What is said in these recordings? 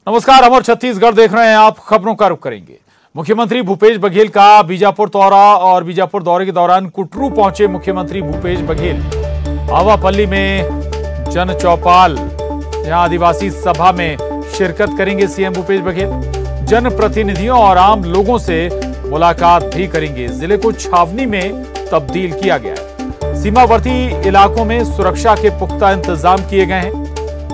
नमस्कार, अमर छत्तीसगढ़ देख रहे हैं आप। खबरों का रुख करेंगे। मुख्यमंत्री भूपेश बघेल का बीजापुर दौरा और बीजापुर दौरे के दौरान कुटरू पहुंचे मुख्यमंत्री भूपेश बघेल। आवापल्ली में जन चौपाल, यहां आदिवासी सभा में शिरकत करेंगे सीएम भूपेश बघेल। जनप्रतिनिधियों और आम लोगों से मुलाकात भी करेंगे। जिले को छावनी में तब्दील किया गया है। सीमावर्ती इलाकों में सुरक्षा के पुख्ता इंतजाम किए गए हैं।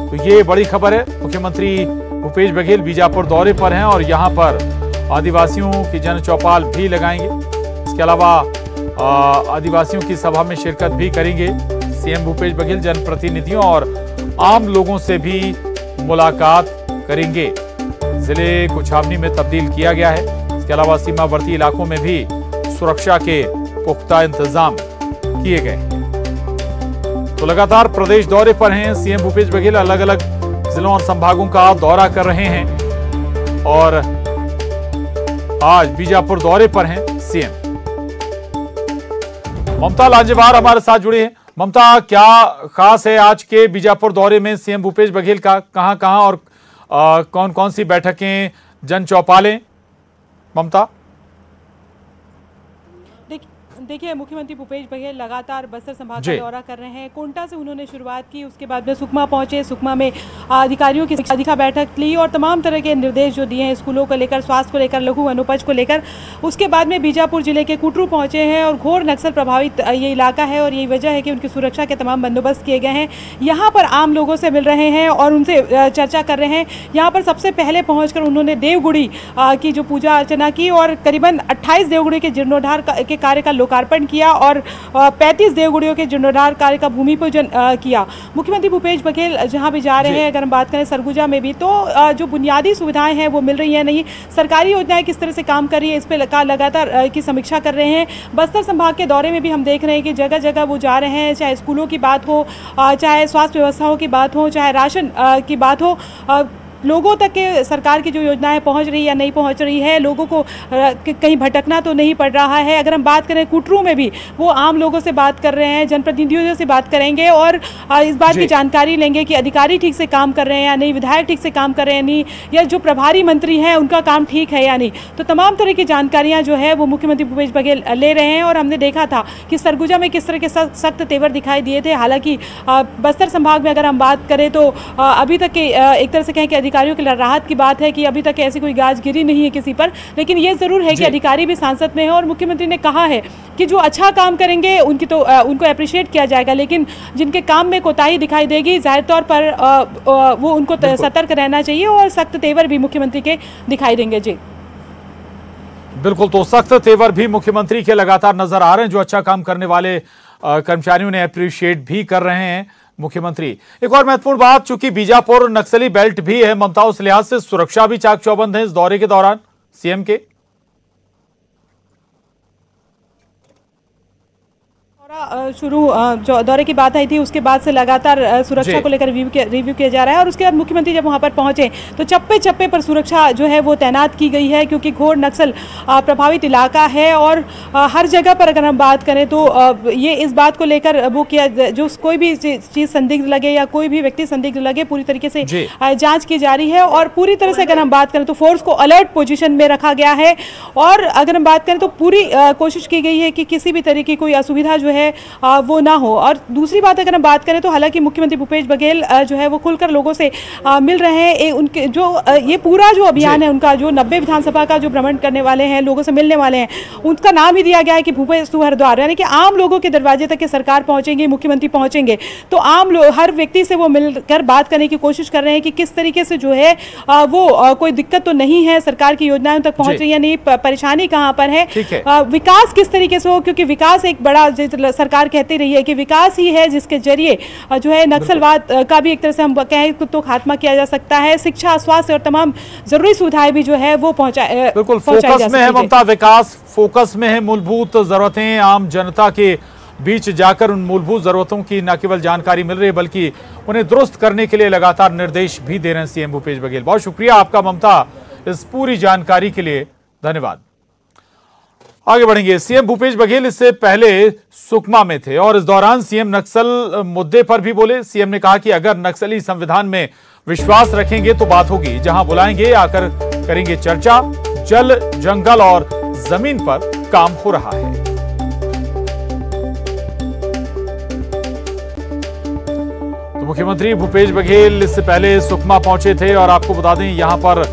तो ये बड़ी खबर है। मुख्यमंत्री भूपेश बघेल बीजापुर दौरे पर हैं और यहां पर आदिवासियों की जन चौपाल भी लगाएंगे। इसके अलावा आदिवासियों की सभा में शिरकत भी करेंगे सीएम भूपेश बघेल। जनप्रतिनिधियों और आम लोगों से भी मुलाकात करेंगे। जिले को छावनी में तब्दील किया गया है। इसके अलावा सीमावर्ती इलाकों में भी सुरक्षा के पुख्ता इंतजाम किए गए हैं। तो लगातार प्रदेश दौरे पर हैं सीएम भूपेश बघेल। अलग अलग जिलों और संभागों का दौरा कर रहे हैं और आज बीजापुर दौरे पर हैं सीएम। ममता लांजेवार हमारे साथ जुड़ी हैं। ममता, क्या खास है आज के बीजापुर दौरे में सीएम भूपेश बघेल का? कहां और कौन कौन सी बैठकें, जन चौपालें? ममता, देखिए, मुख्यमंत्री भूपेश बघेल लगातार बस्तर संभाग का दौरा कर रहे हैं। कोंटा से उन्होंने शुरुआत की, उसके बाद में सुकमा पहुंचे। सुकमा में अधिकारियों की अधिका बैठक ली और तमाम तरह के निर्देश जो दिए हैं स्कूलों को लेकर, स्वास्थ्य को लेकर, लघु वनोपज को लेकर। उसके बाद में बीजापुर जिले के कुटरू पहुंचे हैं और घोर नक्सल प्रभावित ये इलाका है और यही वजह है कि उनकी सुरक्षा के तमाम बंदोबस्त किए गए हैं। यहाँ पर आम लोगों से मिल रहे हैं और उनसे चर्चा कर रहे हैं। यहाँ पर सबसे पहले पहुँच उन्होंने देवगुड़ी की जो पूजा अर्चना की और करीबन 28 देवगुड़ी के जीर्णोद्धार के कार्य का लोकार्पण किया और 35 देवगुड़ियों के जीर्णोद्धार कार्य का भूमि पूजन किया। मुख्यमंत्री भूपेश बघेल जहां भी जा रहे हैं, अगर हम बात करें सरगुजा में भी, तो जो बुनियादी सुविधाएं हैं वो मिल रही हैं नहीं, सरकारी योजनाएं किस तरह से काम कर रही है, इस पर लगातार की समीक्षा कर रहे हैं। बस्तर संभाग के दौरे में भी हम देख रहे हैं कि जगह जगह वो जा रहे हैं, चाहे स्कूलों की बात हो, चाहे स्वास्थ्य व्यवस्थाओं की बात हो, चाहे राशन की बात हो, लोगों तक के सरकार की जो योजनाएं पहुंच रही है या नहीं पहुंच रही है, लोगों को कहीं भटकना तो नहीं पड़ रहा है। अगर हम बात करें कुटरू में भी, वो आम लोगों से बात कर रहे हैं, जनप्रतिनिधियों से बात करेंगे और इस बात की जानकारी लेंगे कि अधिकारी ठीक से काम कर रहे हैं या नहीं, विधायक ठीक से काम कर रहे हैं नहीं, या जो प्रभारी मंत्री हैं उनका काम ठीक है या नहीं। तो तमाम तरह की जानकारियाँ जो है वो मुख्यमंत्री भूपेश बघेल ले रहे हैं। और हमने देखा था कि सरगुजा में किस तरह के सख्त तेवर दिखाई दिए थे। हालांकि बस्तर संभाग में अगर हम बात करें तो अभी तक के एक तरह से कहें कि अधिकारियों के लिए राहत की बात है कि अभी तक ऐसी कोई गाज गिरी नहीं है किसी पर। लेकिन ये जरूर है कि अधिकारी भी सांसद में है और मुख्यमंत्री ने कहा है कि जो अच्छा काम करेंगे उनकी तो उनको अप्रिशिएट किया जाएगा, लेकिन जिनके काम में कोताही दिखाई देगी जाहिर तौर पर वो उनको सतर्क रहना चाहिए और सख्त तेवर भी मुख्यमंत्री के दिखाई देंगे। जी बिल्कुल, तो सख्त तेवर भी मुख्यमंत्री के लगातार नजर आ रहे हैं। जो अच्छा काम करने वाले कर्मचारियों ने अप्रिशिएट भी कर रहे हैं मुख्यमंत्री। एक और महत्वपूर्ण बात, चूंकि बीजापुर नक्सली बेल्ट भी है ममता, उस लिहाज से सुरक्षा भी चाक चौबंद है इस दौरे के दौरान सीएम के। शुरू जो दौरे की बात आई थी उसके बाद से लगातार सुरक्षा को लेकर रिव्यू किया जा रहा है और उसके बाद मुख्यमंत्री जब वहां पर पहुंचे तो चप्पे चप्पे पर सुरक्षा जो है वो तैनात की गई है, क्योंकि घोर नक्सल प्रभावित इलाका है और हर जगह पर अगर हम बात करें तो ये इस बात को लेकर वो किया, जो कोई भी चीज़ संदिग्ध लगे या कोई भी व्यक्ति संदिग्ध लगे, पूरी तरीके से जाँच की जा रही है और पूरी तरह से अगर हम बात करें तो फोर्स को अलर्ट पोजिशन में रखा गया है। और अगर हम बात करें तो पूरी कोशिश की गई है कि किसी भी तरह की कोई असुविधा जो है वो ना हो। और दूसरी बात अगर हम बात करें तो हालांकि मुख्यमंत्री भूपेश बघेल जो है वो खुलकर लोगों से मिल रहे हैं। उनके जो ये पूरा जो अभियान है उनका, जो 90 विधानसभा का जो भ्रमण करने वाले हैं, लोगों से मिलने वाले हैं, उनका नाम ही दिया गया है कि भूपेश हर द्वार, यानी कि आम लोगों के दरवाजे तक के सरकार पहुंचेंगे, मुख्यमंत्री पहुंचेंगे। तो आम लोग हर व्यक्ति से वो मिलकर बात करने की कोशिश कर रहे हैं कि किस तरीके से जो है वो कोई दिक्कत तो नहीं है, सरकार की योजनाएं तक पहुंच रही है नहीं, परेशानी कहाँ पर है, विकास किस तरीके से हो, क्योंकि विकास एक बड़ा, सरकार कहती रही है कि विकास ही है जिसके जरिए जो है नक्सलवाद का भी एक तरह से हम कहें तो खात्मा किया जा सकता है। शिक्षा, स्वास्थ्य और तमाम जरूरी सुविधाएं भी जो है वो बिल्कुल फोकस में है ममता। विकास फोकस में है, मूलभूत जरूरतें आम जनता के बीच जाकर उन मूलभूत जरूरतों की न केवल जानकारी मिल रही है बल्कि उन्हें दुरुस्त करने के लिए लगातार निर्देश भी दे रहे हैं सीएम भूपेश बघेल। बहुत शुक्रिया आपका ममता, इस पूरी जानकारी के लिए धन्यवाद। आगे बढ़ेंगे। सीएम भूपेश बघेल इससे पहले सुकमा में थे और इस दौरान सीएम नक्सल मुद्दे पर भी बोले। सीएम ने कहा कि अगर नक्सली संविधान में विश्वास रखेंगे तो बात होगी, जहां बुलाएंगे आकर करेंगे चर्चा। जल, जंगल और जमीन पर काम हो रहा है। तो मुख्यमंत्री भूपेश बघेल इससे पहले सुकमा पहुंचे थे और आपको बता दें यहां पर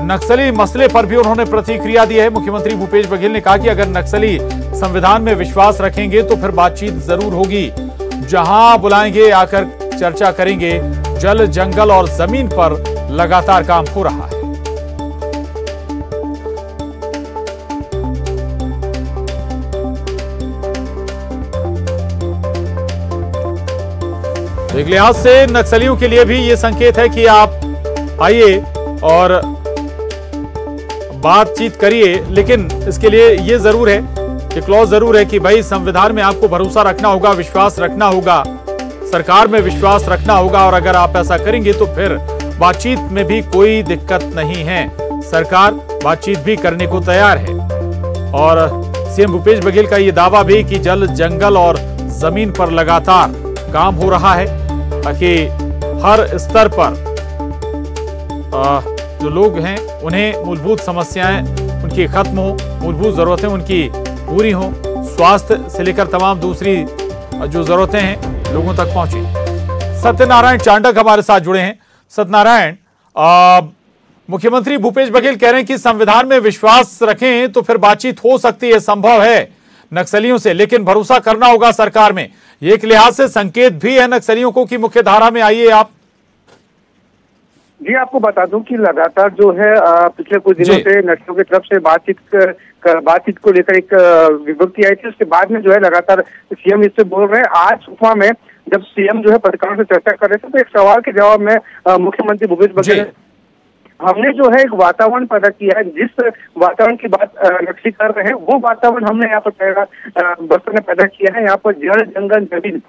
नक्सली मसले पर भी उन्होंने प्रतिक्रिया दी है। मुख्यमंत्री भूपेश बघेल ने कहा कि अगर नक्सली संविधान में विश्वास रखेंगे तो फिर बातचीत जरूर होगी, जहां बुलाएंगे आकर चर्चा करेंगे। जल, जंगल और जमीन पर लगातार काम हो रहा है। एक लिहाज से नक्सलियों के लिए भी यह संकेत है कि आप आइए और बातचीत करिए, लेकिन इसके लिए यह जरूर है कि क्लॉज जरूर है कि भाई संविधान में आपको भरोसा रखना होगा, विश्वास रखना होगा, सरकार में विश्वास रखना होगा। और अगर आप ऐसा करेंगे तो फिर बातचीत में भी कोई दिक्कत नहीं है। सरकार बातचीत भी करने को तैयार है। और सीएम भूपेश बघेल का यह दावा भी कि जल, जंगल और जमीन पर लगातार काम हो रहा है ताकि हर स्तर पर जो लोग हैं उन्हें मूलभूत समस्याएं उनकी खत्म हो, मूलभूत जरूरतें उनकी पूरी हो, स्वास्थ्य से लेकर तमाम दूसरी जो जरूरतें हैं लोगों तक पहुंचे। सत्यनारायण चांडक हमारे साथ जुड़े हैं। सत्यनारायण, मुख्यमंत्री भूपेश बघेल कह रहे हैं कि संविधान में विश्वास रखें तो फिर बातचीत हो सकती है, संभव है नक्सलियों से, लेकिन भरोसा करना होगा सरकार में। एक लिहाज से संकेत भी है नक्सलियों को कि मुख्य धारा में आइए आप। जी, आपको बता दूं कि लगातार जो है पिछले कुछ दिनों से नक्सलियों की तरफ से बातचीत को लेकर एक विज्ञप्ति आई थी। उसके बाद में जो है लगातार सीएम इससे बोल रहे हैं। आज सुकमा में जब सीएम जो है पत्रकारों से चर्चा कर रहे थे तो एक सवाल के जवाब में मुख्यमंत्री भूपेश बघेल, हमने जो है एक वातावरण पैदा किया है, जिस वातावरण की बात नक्सली कर रहे हैं वो वातावरण हमने यहाँ पर बस्तर ने पैदा किया है। यहाँ पर जल, जंगल, जमीन,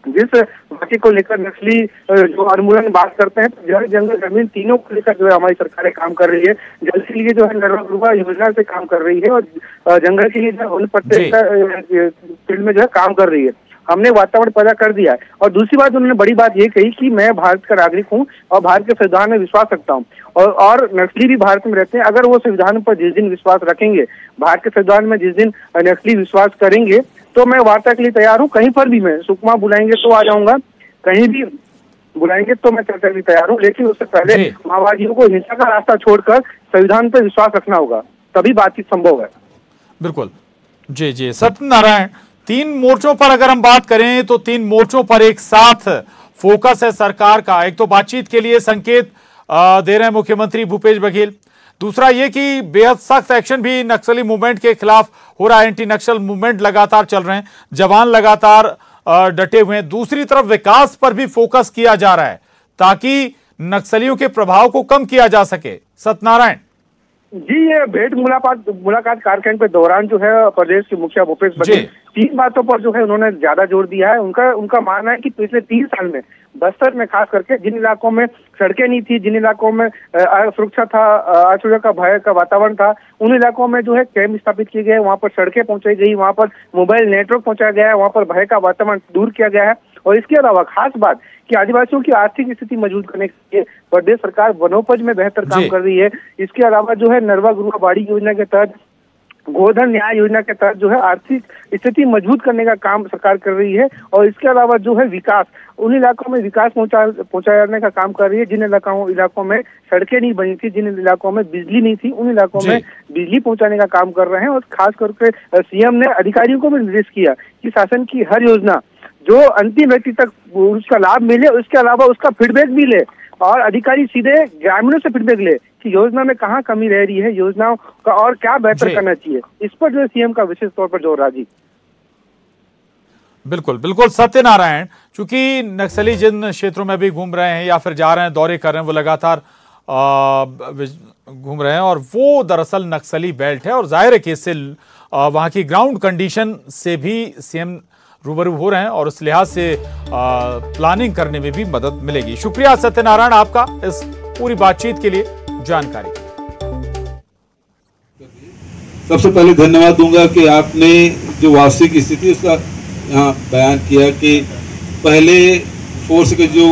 जिस वाक्य को लेकर नक्सली जो उन्मूलन बात करते हैं, तो जल, जंगल, जमीन तीनों को लेकर जो है हमारी सरकारें काम कर रही है। जल के लिए जो है नर्मदा योजना से काम कर रही है और जंगल के लिए जो है वन पट्टे फील्ड में जो है काम कर रही है। हमने वातावरण पैदा कर दिया है। और दूसरी बात उन्होंने बड़ी बात ये कही कि मैं भारत का नागरिक हूँ और भारत के संविधान में विश्वास रखता हूँ और नक्सली भी भारत में रहते हैं। अगर वो संविधान पर जिस दिन विश्वास रखेंगे, भारत के संविधान में जिस दिन नक्सली विश्वास करेंगे, तो मैं वार्ता के लिए तैयार हूँ। कहीं पर भी मैं सुकमा बुलाएंगे तो आ जाऊंगा, कहीं भी बुलाएंगे तो मैं चर्चा के लिए तैयार हूँ। लेकिन उससे पहले माओवादियों को हिंसा का रास्ता छोड़कर संविधान पर विश्वास रखना होगा, तभी बातचीत संभव है। बिल्कुल जी। सत्यनारायण, 3 मोर्चों पर अगर हम बात करें तो 3 मोर्चों पर एक साथ फोकस है सरकार का। एक तो बातचीत के लिए संकेत दे रहे हैं मुख्यमंत्री भूपेश बघेल, दूसरा ये कि बेहद सख्त एक्शन भी नक्सली मूवमेंट के खिलाफ हो रहा है। एंटी नक्सल मूवमेंट लगातार चल रहे हैं, जवान लगातार डटे हुए हैं। दूसरी तरफ विकास पर भी फोकस किया जा रहा है ताकि नक्सलियों के प्रभाव को कम किया जा सके। सत्यनारायण जी, ये भेंट मुलाकात कार्यक्रम के दौरान जो है प्रदेश के मुखिया भूपेश बघेल 3 बातों पर जो है उन्होंने ज्यादा जोर दिया है। उनका मानना है कि पिछले 3 साल में बस्तर में खास करके जिन इलाकों में सड़कें नहीं थी, जिन इलाकों में असुरक्षा था, असुरक्षा का भय का वातावरण था, उन इलाकों में जो है कैंप स्थापित किए गए, वहाँ पर सड़कें पहुंचाई गई, वहाँ पर मोबाइल नेटवर्क पहुंचाया गया है, वहाँ पर भय का वातावरण दूर किया गया है। और इसके अलावा खास बात कि आदिवासियों की आर्थिक स्थिति मजबूत करने के लिए प्रदेश सरकार वनोपज में बेहतर काम कर रही है। इसके अलावा जो है नरवा गुरुआ बाड़ी योजना के तहत, गोधन न्याय योजना के तहत जो है आर्थिक स्थिति मजबूत करने का काम सरकार कर रही है। और इसके अलावा जो है विकास, उन इलाकों में विकास पहुंचाने का काम कर रही है जिन इलाकों में सड़कें नहीं बनी थी, जिन इलाकों में बिजली नहीं थी, उन इलाकों में बिजली पहुंचाने का काम कर रहे हैं। और खास करके सीएम ने अधिकारियों को भी निर्देश किया कि शासन की हर योजना जो अंतिम व्यक्ति तक उसका लाभ मिले, उसके अलावा उसका फीडबैक भी ले और अधिकारी सीधे ग्रामीणों से फीडबैक ले कि योजना में कहाँ कमी रह रही है, योजनाओं का और क्या बेहतर करना चाहिए। इस पर जो है सीएम का विशेष तौर पर जोर। राजी बिल्कुल सत्यनारायण, चूंकि नक्सली जिन क्षेत्रों में भी घूम रहे हैं या फिर जा रहे हैं, दौरे कर रहे हैं, वो लगातार घूम रहे हैं और वो दरअसल नक्सली बेल्ट है और जाहिर है कि इससे वहां की ग्राउंड कंडीशन से भी सीएम रूबरू हो रहे हैं और उस लिहाज से प्लानिंग करने में भी मदद मिलेगी। शुक्रिया सत्यनारायण आपका इस पूरी बातचीत के लिए, जानकारी के लिए। सबसे पहले धन्यवाद दूंगा कि आपने जो वास्तविक स्थिति उसका यहाँ बयान किया कि पहले फोर्स के जो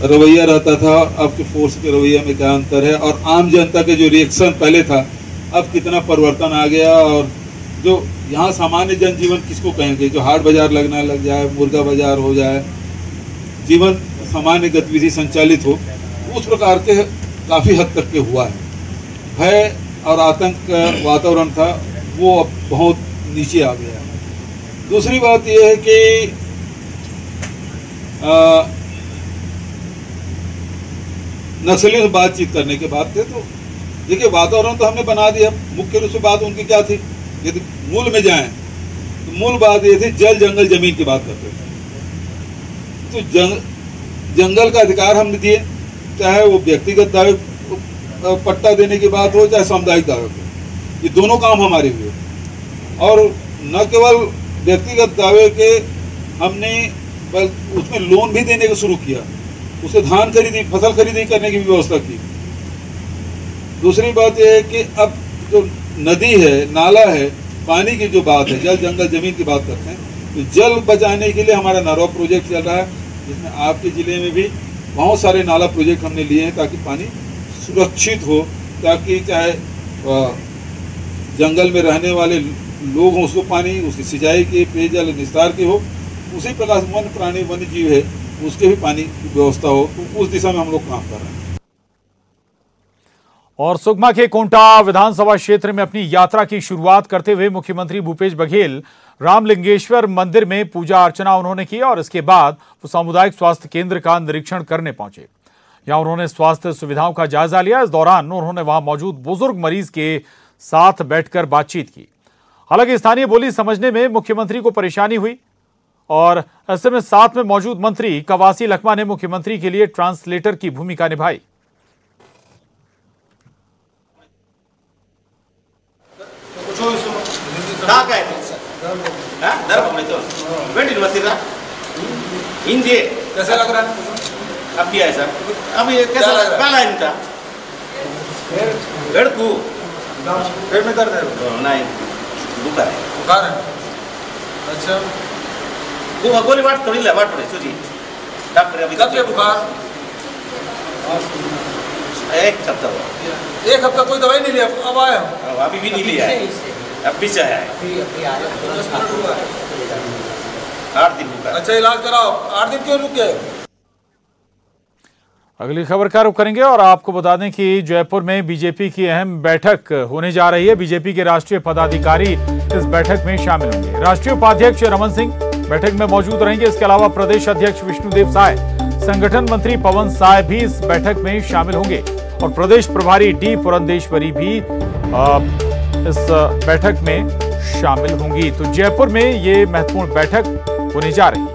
रवैया रहता था, अब के फोर्स के रवैया में क्या अंतर है, और आम जनता के जो रिएक्शन पहले था अब कितना परिवर्तन आ गया। और जो यहाँ सामान्य जनजीवन किसको कहेंगे, जो हाट बाजार लगना लग जाए, मुर्गा बाजार हो जाए, जीवन सामान्य गतिविधि संचालित हो, उस प्रकार के काफ़ी हद तक के हुआ है। भय और आतंक का वातावरण था वो अब बहुत नीचे आ गया है। दूसरी बात यह है कि नक्सलियों से बातचीत करने के बाद थे, तो देखिए वातावरण तो हमने बना दिया। मुख्य रूप से बात उनकी क्या थी, यदि मूल में जाएं तो मूल बात ये थी जल जंगल जमीन की बात करते थे। तो जंगल का अधिकार हमने दिए, चाहे वो व्यक्तिगत दावे पट्टा देने की बात हो, चाहे सामुदायिक दावे हो, ये दोनों काम हमारे हुए। और न केवल व्यक्तिगत दावे के हमने उसमें लोन भी देने को शुरू किया, उसे धान खरीदी, फसल खरीदी करने की भी व्यवस्था की। दूसरी बात यह है कि अब जो नदी है, नाला है, पानी की जो बात है, जल जंगल जमीन की बात करते हैं, तो जल बचाने के लिए हमारा नरवा प्रोजेक्ट चल रहा है, जिसमें आपके ज़िले में भी बहुत सारे नाला प्रोजेक्ट हमने लिए हैं ताकि पानी सुरक्षित हो, ताकि चाहे जंगल में रहने वाले लोग हों उसको पानी, उसकी सिंचाई के, पेयजल निस्तार के हो, उसी प्रकार से वन्य प्राणी वन्य जीव है उसके भी पानी की व्यवस्था हो, तो उस दिशा में हम लोग काम कर रहे हैं। और सुकमा के कोंटा विधानसभा क्षेत्र में अपनी यात्रा की शुरुआत करते हुए मुख्यमंत्री भूपेश बघेल रामलिंगेश्वर मंदिर में पूजा अर्चना उन्होंने की और इसके बाद वो सामुदायिक स्वास्थ्य केंद्र का निरीक्षण करने पहुंचे। यहां उन्होंने स्वास्थ्य सुविधाओं का जायजा लिया। इस दौरान उन्होंने वहां मौजूद बुजुर्ग मरीज के साथ बैठकर बातचीत की। हालांकि स्थानीय बोली समझने में मुख्यमंत्री को परेशानी हुई और ऐसे में साथ में मौजूद मंत्री कवासी लखमा ने मुख्यमंत्री के लिए ट्रांसलेटर की भूमिका निभाई। हिंदी कैसा लग रहा है? अब भी है सर, अब ये कैसा लग रहा है? इनका पेड़ को पेट में दर्द है? नहीं, बुखार है। बुखार है? अच्छा, वो गोली वाट थोड़ी ले, वाट थोड़ी सूजी डॉक्टर अभी कब से बुखार? एक हफ्ता हुआ। एक हफ्ता कोई दवाई नहीं लिया? अब आया हो? अभी भी नहीं लिया है, अब भी से है। 8 दिन रुका। अच्छा, इलाज कराओ। 8 दिन क्यों रुक गए? अगली खबर का रुख करेंगे और आपको बता दें कि जयपुर में बीजेपी की अहम बैठक होने जा रही है। बीजेपी के राष्ट्रीय पदाधिकारी इस बैठक में शामिल होंगे। राष्ट्रीय उपाध्यक्ष रमन सिंह बैठक में मौजूद रहेंगे। इसके अलावा प्रदेश अध्यक्ष विष्णुदेव साय, संगठन मंत्री पवन साय भी इस बैठक में शामिल होंगे और प्रदेश प्रभारी डी पुरंदेश्वरी भी इस बैठक में शामिल होंगी। तो जयपुर में ये महत्वपूर्ण बैठक होने जा रही है।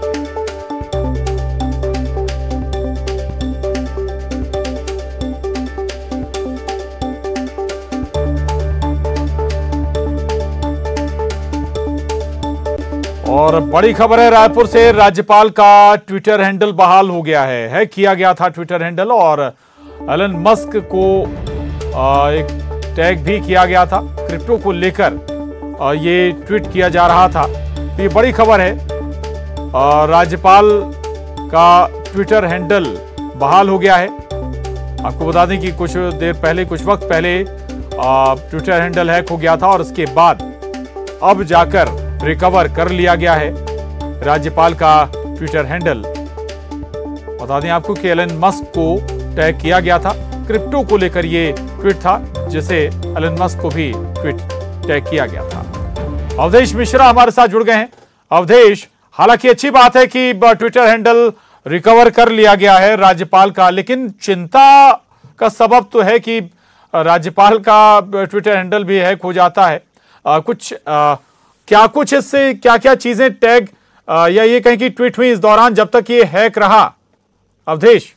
और बड़ी खबर है, रायपुर से राज्यपाल का ट्विटर हैंडल बहाल हो गया है। किया गया था ट्विटर हैंडल और एलन मस्क को एक टैग भी किया गया था। क्रिप्टो को लेकर ये ट्वीट किया जा रहा था। तो ये बड़ी खबर है, राज्यपाल का ट्विटर हैंडल बहाल हो गया है। आपको बता दें कि कुछ वक्त पहले ट्विटर हैंडल हैक हो गया था और उसके बाद अब जाकर रिकवर कर लिया गया है राज्यपाल का ट्विटर हैंडल। बता दें आपको कि एलन मस्क को टैग किया गया था। क्रिप्टो को लेकर ये ट्वीट था जिसे एलन मस्क को भी ट्वीट टैग किया गया था। अवधेश मिश्रा हमारे साथ जुड़ गए हैं। अवधेश, हालांकि अच्छी बात है कि ट्विटर हैंडल रिकवर कर लिया गया है राज्यपाल का, लेकिन चिंता का सबब तो है कि राज्यपाल का ट्विटर हैंडल भी हैक हो जाता है। कुछ इससे क्या चीजें टैग या ये कहीं की ट्वीट हुई इस दौरान जब तक ये हैक रहा? अवधेश,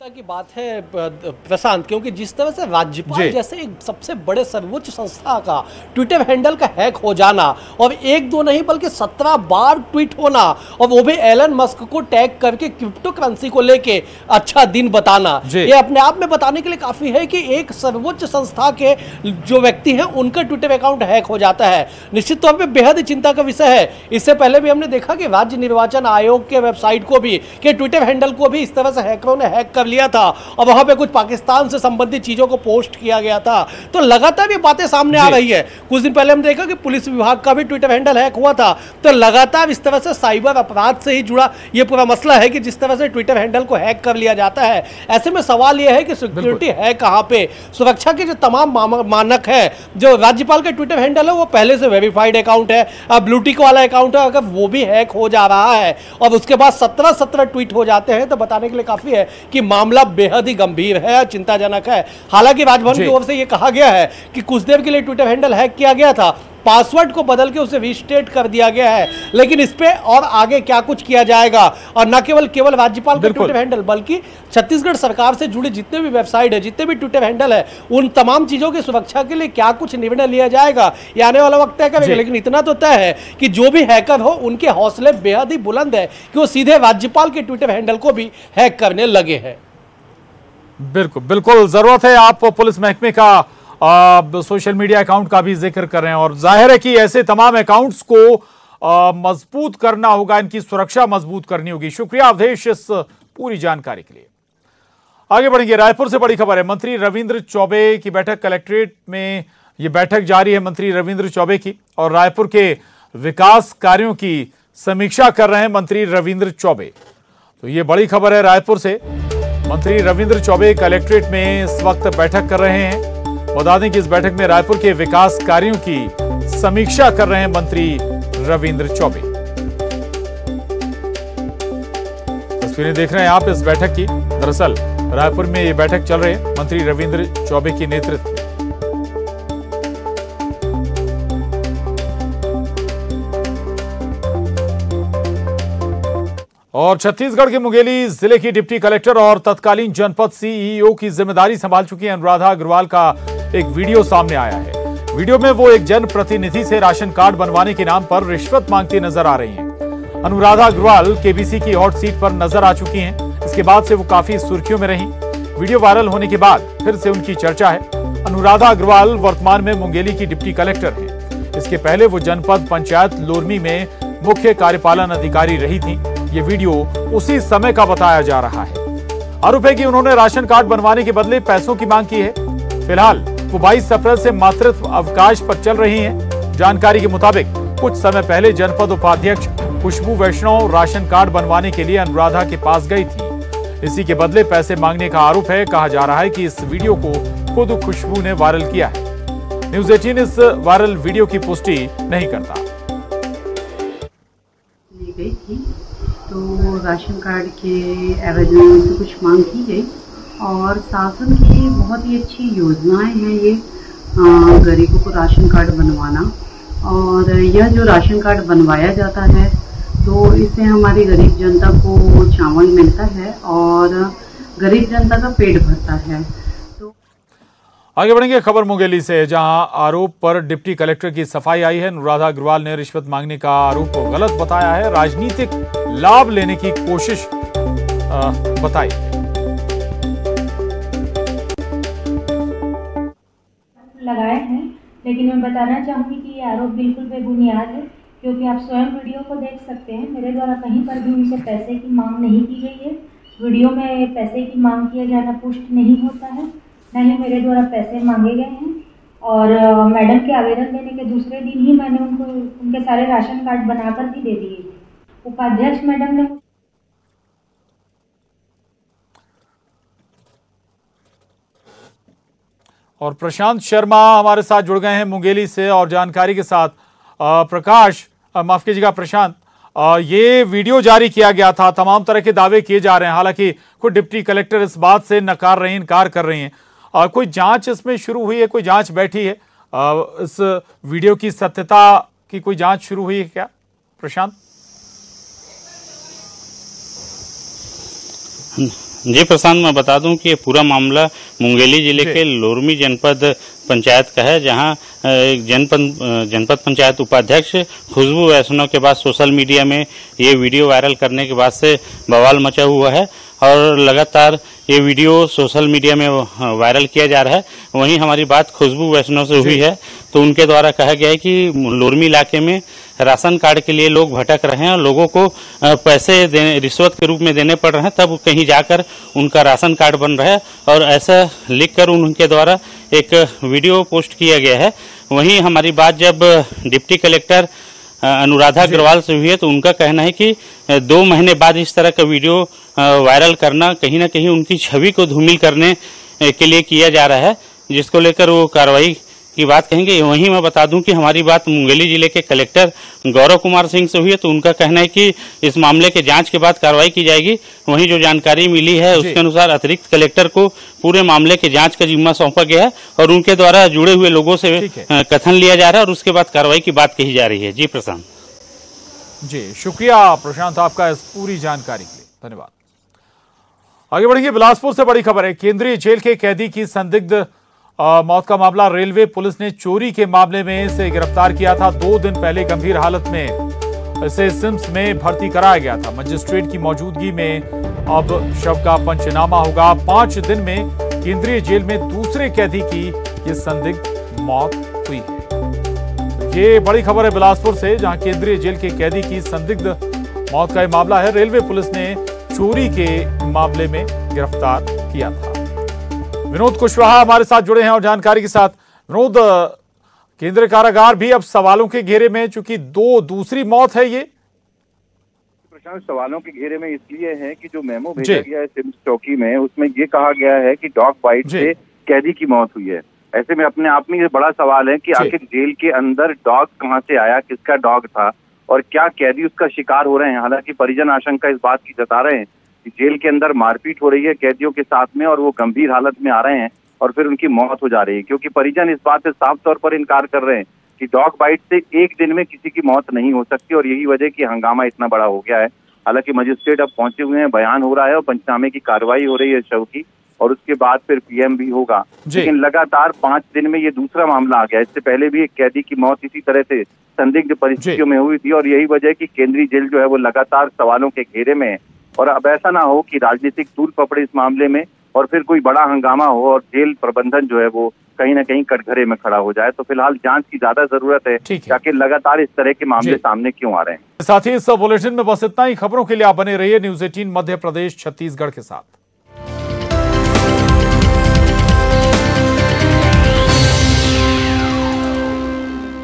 की बात है प्रशांत, क्योंकि जिस तरह से राज्यपाल जैसे एक सबसे बड़े सर्वोच्च संस्था का ट्विटर हैंडल का हैक हो जाना और एक दो नहीं बल्कि 17 बार ट्वीट होना और वो भी एलन मस्क को टैग करके क्रिप्टो करेंसी को लेके अच्छा दिन बताना, ये अपने आप में बताने के लिए काफी है कि एक सर्वोच्च संस्था के जो व्यक्ति हैं उनका ट्विटर अकाउंट हैक हो जाता है। निश्चित तौर पर बेहद चिंता का विषय है। इससे पहले भी हमने देखा कि राज्य निर्वाचन आयोग के वेबसाइट को भी, के ट्विटर हैंडल को भी इस तरह से हैकरों ने हैक कर लिया था और वहां पे कुछ पाकिस्तान से संबंधित चीजों को पोस्ट किया गया था। तो लगातार ये बातें सामने आ रही है। कुछ दिन पहले हमने देखा कि पुलिस विभाग का भी ट्विटर हैंडल हैक हुआ था। तो लगातार इस तरह से साइबर अपराध से ही जुड़ा ये पूरा मसला है कि जिस तरह से ट्विटर हैंडल को हैक कर लिया जाता है। ऐसे में सवाल यह है कि सिक्योरिटी है कहां पे, सुरक्षा के जो तमाम मानक है, जो राज्यपाल का ट्विटर हैंडल है वो पहले से वेरीफाइड अकाउंट है, ब्लू टिक वाला अकाउंट है, अगर वो भी हैक हो जा रहा है और उसके बाद 17 ट्वीट हो जाते हैं तो बताने के लिए काफी है कि मामला बेहद ही गंभीर है, चिंताजनक है। हालांकि राजभवन की ओर से यह कहा गया है कि कुछ देर के लिए ट्विटर हैंडल हैक किया गया था, पासवर्ड को बदल के उसे रीस्टेट कर दिया गया है, लेकिन इस पे और आगे क्या कुछ किया जाएगा और न केवल राज्यपाल का ट्विटर हैंडल बल्कि छत्तीसगढ़ सरकार से जुड़े जितने भी वेबसाइट है, जितने भी ट्विटर हैंडल है, उन तमाम चीजों की सुरक्षा के लिए क्या कुछ निर्णय लिया जाएगा ये आने वाला वक्त तय करेगा। लेकिन इतना तो तय है कि जो भी हैकर हो उनके हौसले बेहद ही बुलंद है कि वो सीधे राज्यपाल के ट्विटर हैंडल को भी हैक करने लगे हैं। बिल्कुल बिल्कुल जरूरत है। आप पुलिस महकमे का सोशल मीडिया अकाउंट का भी जिक्र कर रहे हैं और जाहिर है कि ऐसे तमाम अकाउंट्स को मजबूत करना होगा, इनकी सुरक्षा मजबूत करनी होगी। शुक्रिया अवधेश इस पूरी जानकारी के लिए। आगे बढ़ेंगे। रायपुर से बड़ी खबर है। मंत्री रविंद्र चौबे की बैठक कलेक्ट्रेट में, यह बैठक जारी है मंत्री रविंद्र चौबे की और रायपुर के विकास कार्यों की समीक्षा कर रहे हैं मंत्री रविंद्र चौबे। तो यह बड़ी खबर है रायपुर से। मंत्री रविंद्र चौबे कलेक्ट्रेट में इस वक्त बैठक कर रहे हैं। बता दें कि इस बैठक में रायपुर के विकास कार्यों की समीक्षा कर रहे हैं मंत्री रविंद्र चौबे। तस्वीरें देख रहे हैं आप इस बैठक की। दरअसल रायपुर में यह बैठक चल रही है मंत्री रविंद्र चौबे के नेतृत्व में। और छत्तीसगढ़ के मुंगेली जिले की डिप्टी कलेक्टर और तत्कालीन जनपद सीईओ की जिम्मेदारी संभाल चुकी अनुराधा अग्रवाल का एक वीडियो सामने आया है। वीडियो में वो एक जनप्रतिनिधि से राशन कार्ड बनवाने के नाम पर रिश्वत मांगती नजर आ रही हैं। अनुराधा अग्रवाल केबीसी की हॉट सीट पर नजर आ चुकी हैं। इसके बाद से वो काफी सुर्खियों में रही। वीडियो वायरल होने के बाद फिर से उनकी चर्चा है। अनुराधा अग्रवाल वर्तमान में मुंगेली की डिप्टी कलेक्टर हैं। इसके पहले वो जनपद पंचायत लोरमी में मुख्य कार्यपालन अधिकारी रही थी। ये वीडियो उसी समय का बताया जा रहा है। आरोप है कि उन्होंने राशन कार्ड बनवाने के बदले पैसों की मांग की है। फिलहाल वो 22 अप्रैल से मातृत्व अवकाश पर चल रही हैं। जानकारी के मुताबिक कुछ समय पहले जनपद उपाध्यक्ष खुशबू वैष्णव राशन कार्ड बनवाने के लिए अनुराधा के पास गई थी। इसी के बदले पैसे मांगने का आरोप है। कहा जा रहा है कि इस वीडियो को खुद खुशबू ने वायरल किया है। न्यूज़ 18 इस वायरल वीडियो की पुष्टि नहीं करता। तो राशन कार्ड के एवज में उनसे कुछ मांग की गई और शासन की बहुत ही अच्छी योजनाएं हैं ये गरीबों को राशन कार्ड बनवाना। और यह जो राशन कार्ड बनवाया जाता है तो इससे हमारी गरीब जनता को चावल मिलता है और गरीब जनता का पेट भरता है। आगे बढ़ेंगे खबर मुंगेली से, जहां आरोप पर डिप्टी कलेक्टर की सफाई आई है। अनुराधा अग्रवाल ने रिश्वत मांगने का आरोप को गलत बताया है। राजनीतिक लाभ लेने की कोशिश बताई। लगाए हैं, लेकिन मैं बताना चाहूंगी कि ये आरोप बिल्कुल बेबुनियाद है, क्योंकि आप स्वयं वीडियो को देख सकते हैं। मेरे द्वारा कहीं पर भी उनसे पैसे की मांग नहीं की गई है। वीडियो में पैसे की मांग किया जाना पुष्ट नहीं होता है, न ही मेरे द्वारा पैसे मांगे गए हैं। और मैडम के आवेदन देने के दूसरे दिन ही मैंने उनको उनके सारे राशन कार्ड बनाकर भी दे दिए थे। उपाध्यक्ष मैडम ने और प्रशांत शर्मा हमारे साथ जुड़ गए हैं मुंगेली से और जानकारी के साथ। प्रकाश, माफ कीजिएगा प्रशांत, ये वीडियो जारी किया गया था, तमाम तरह के दावे किए जा रहे हैं। हालांकि खुद डिप्टी कलेक्टर इस बात से नकार रही हैं, इनकार कर रही हैं। कोई जांच इसमें शुरू हुई है, कोई जांच बैठी है? इस वीडियो की सत्यता की कोई जांच शुरू हुई है क्या प्रशांत? जी प्रशांत, मैं बता दूं कि ये पूरा मामला मुंगेली जिले के लोरमी जनपद पंचायत का है, जहां जनपद पंचायत उपाध्यक्ष खुशबू वैष्णव के बाद सोशल मीडिया में ये वीडियो वायरल करने के बाद से बवाल मचा हुआ है और लगातार ये वीडियो सोशल मीडिया में वायरल किया जा रहा है। वहीं हमारी बात खुशबू वैष्णव से हुई है तो उनके द्वारा कहा गया है कि लोरमी इलाके में राशन कार्ड के लिए लोग भटक रहे हैं और लोगों को पैसे रिश्वत के रूप में देने पड़ रहे हैं, तब कहीं जाकर उनका राशन कार्ड बन रहा है और ऐसा लिखकर उनके द्वारा एक वीडियो पोस्ट किया गया है। वहीं हमारी बात जब डिप्टी कलेक्टर अनुराधा अग्रवाल से हुई है तो उनका कहना है कि 2 महीने बाद इस तरह का वीडियो वायरल करना कहीं न कहीं उनकी छवि को धूमिल करने के लिए किया जा रहा है, जिसको लेकर वो कार्रवाई की बात कहेंगे। वहीं मैं बता दूं कि हमारी बात मुंगेली जिले के कलेक्टर गौरव कुमार सिंह से हुई है तो उनका कहना है कि इस मामले के जांच के बाद कार्रवाई की जाएगी। वहीं जो जानकारी मिली है उसके अनुसार अतिरिक्त कलेक्टर को पूरे मामले के जांच का जिम्मा सौंपा गया है और उनके द्वारा जुड़े हुए लोगों से कथन लिया जा रहा है और उसके बाद कार्रवाई की बात कही जा रही है। जी प्रशांत। जी शुक्रिया प्रशांत आपका इस पूरी जानकारी के लिए, धन्यवाद। आगे बढ़ेंगे, बिलासपुर से बड़ी खबर है। केंद्रीय जेल के कैदी की संदिग्ध मौत का मामला। रेलवे पुलिस ने चोरी के मामले में इसे गिरफ्तार किया था। 2 दिन पहले गंभीर हालत में इसे सिम्स में भर्ती कराया गया था। मजिस्ट्रेट की मौजूदगी में अब शव का पंचनामा होगा। 5 दिन में केंद्रीय जेल में दूसरे कैदी की ये संदिग्ध मौत हुई है। ये बड़ी खबर है बिलासपुर से, जहां केंद्रीय जेल के कैदी की संदिग्ध मौत का यह मामला है। रेलवे पुलिस ने चोरी के मामले में गिरफ्तार किया था। विनोद कुशवाहा हमारे साथ जुड़े हैं और जानकारी के साथ। विनोद, केंद्रीय कारागार भी अब सवालों के घेरे में, चूंकि 2 दूसरी मौत है। ये प्रशांत सवालों के घेरे में इसलिए है कि जो मेमो भेजा गया है सिम्स चौकी में, उसमें ये कहा गया है कि डॉग बाइट से कैदी की मौत हुई है। ऐसे में अपने आप में ये बड़ा सवाल है कि आखिर जेल के अंदर डॉग कहाँ से आया, किसका डॉग था और क्या कैदी उसका शिकार हो रहे हैं। हालांकि परिजन आशंका इस बात की जता रहे हैं कि जेल के अंदर मारपीट हो रही है कैदियों के साथ में और वो गंभीर हालत में आ रहे हैं और फिर उनकी मौत हो जा रही है, क्योंकि परिजन इस बात से साफ तौर पर इनकार कर रहे हैं कि डॉग बाइट से एक दिन में किसी की मौत नहीं हो सकती और यही वजह कि हंगामा इतना बड़ा हो गया है। हालांकि मजिस्ट्रेट अब पहुंचे हुए हैं, बयान हो रहा है और पंचनामे की कार्रवाई हो रही है शव की और उसके बाद फिर पीएम भी होगा। लेकिन लगातार 5 दिन में ये दूसरा मामला आ गया। इससे पहले भी एक कैदी की मौत इसी तरह से संदिग्ध परिस्थितियों में हुई थी और यही वजह कि केंद्रीय जेल जो है वो लगातार सवालों के घेरे में है। और अब ऐसा ना हो कि राजनीतिक तूल पकड़े इस मामले में और फिर कोई बड़ा हंगामा हो और जेल प्रबंधन जो है वो कहीं ना कहीं कटघरे में खड़ा हो जाए। तो फिलहाल जांच की ज्यादा जरूरत है ताकि लगातार इस तरह के मामले सामने क्यों आ रहे हैं। साथ ही इस बुलेटिन में बस इतना ही। खबरों के लिए आप बने रहिए न्यूज़ 18 मध्य प्रदेश छत्तीसगढ़ के साथ।